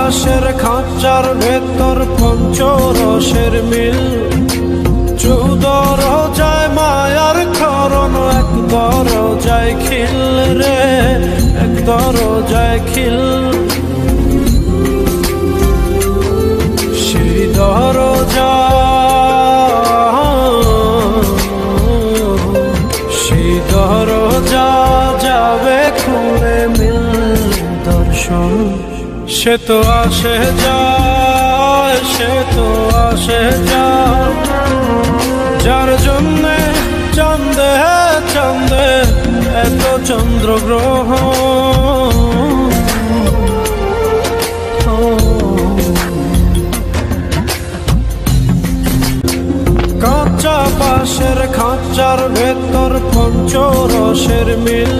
পাশের খাঁচার ভেতর পঞ্চরসের মিল। 14 রোজায় মায়ার খরণ, এক দরজায় খিল রে, এক দরজায় খিল। সেই দরজা, সেই দরজা যাবে খুলে মিল দর্শন। সে তো আসে যায়, সে তো আসে যায়, যার জন্যে চাঁদে চাঁদে এত চন্দ্রগ্রহণ। কাঁচা পাশের খাঁচার ভেতর পঞ্চরসের মিল।